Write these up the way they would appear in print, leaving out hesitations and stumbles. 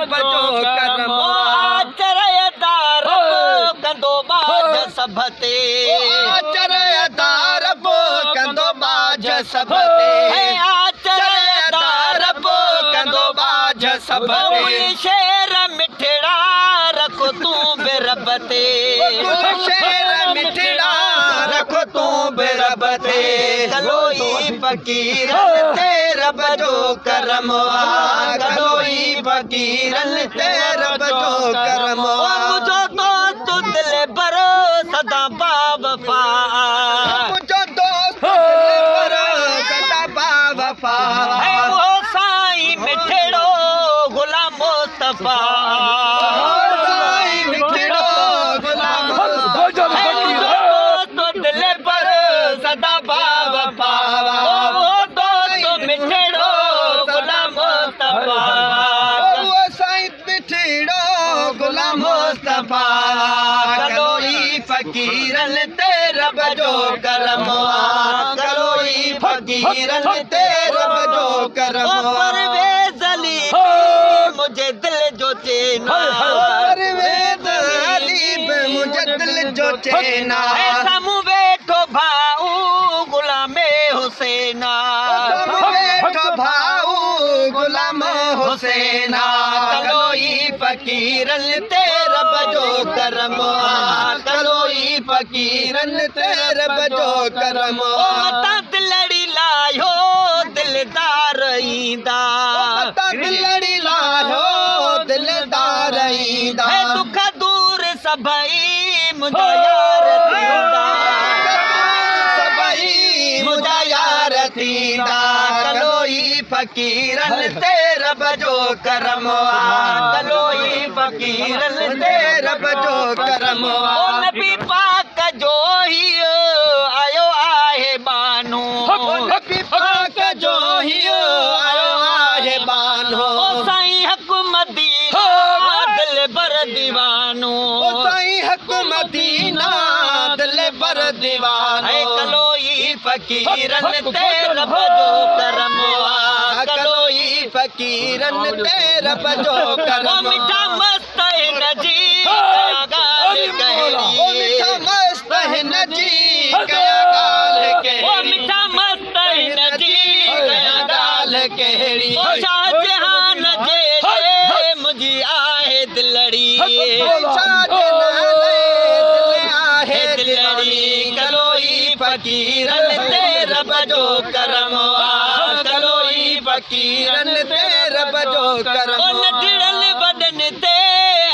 रब जो करम आचरदार कंदो बाज सबते आचरदार कंदो बाज सबते आचरदार कंदो बाज सबते शेर मिठड़ा रखो तू बेरबते शेर मिठड़ा रखो तू बेरबते कलोई फकीर ते रब जो करम कलोई फकीरन ते रब जो करम मुझो दोस्त दिल भरो सदा बावफा मुझो दोस्त दिल भरो सदा बावफा है वो साईं मिठड़ो गुलाम मुस्तफा साईं मिठड़ो गुलाम है मुझो दोस्त दिल भरो सदा बावफा वो दोस्त मिठड़ो गुलाम मुस्तफा वो साईं मिठड़ो गुलाम मुस्तफा कलोई फकीरन ते रब जो करम कलोई फकीरन ते रब जो करम परवेज़ अली मुझे दिल जो चेना परवेज़ अली मुझे दिल जो चेना सामू बैठो भाऊ गुलामे हुसैना बैठो भाऊ गुलाम हुसैना कलोई फकीरन ते रब जो करम कलोई फकीरन ते रब जो करम मता दिलड़ी लायो दिलदार ईंदा दिलड़ी लायो दिलदार ईंदा है दुख दूर सभई मुझा यार थींदा सभई मुझा यार थींदा कलोई फकीरन ते रब जो करम कलोई फकीरन ते रब जो करम ओ नबी पाक जो ही आयो आहे बानो नबी पाक जो ही आयो आहे बानो ओ साईं हक मदीना दिल बर दीवानो साईं हक मदीना दिल बर दीवानो है कलोई फकीरन ते रब जो करम कलोई फकीरन ते रब जो करम मिठा मस्त है नजी कया गाल ओ कहरी मिठा मस्त है नजी कया गाल ओ कहरी मिठा मस्त है नजी कया गाल कहरी ओ शाहजहान जे मुझी आहे दिलड़ी आहे दिलड़ी कलोई फकीरन ते रब जो करम कलोई फकीरन ते रब जो करम ओ नटड़ल बदन ते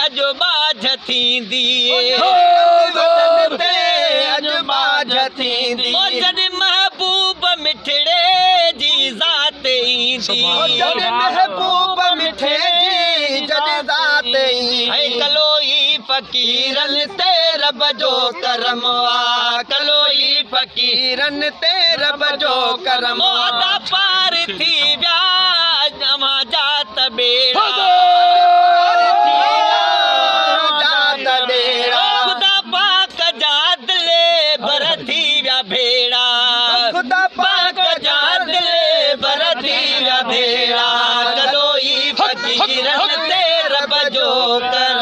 अजो बाझ थींदी बदन ते अज बाझ थींदी ओ जॾ महबूब मिठड़े जी ज़ात ईंदी जॾ महबूब मिठे जी जॾ ज़ात है कलोई फकीरन ते रब जो करम कलोई फकीरन ते रब जो करम अदा पार थी विया अमा जात बेड़ा जात बेड़ा खुदा पाक जा दिले भर थी विया भेड़ा खुदा पाक जा दिले भर थी विया भेड़ा कलोई फकीरन ते रब जो कर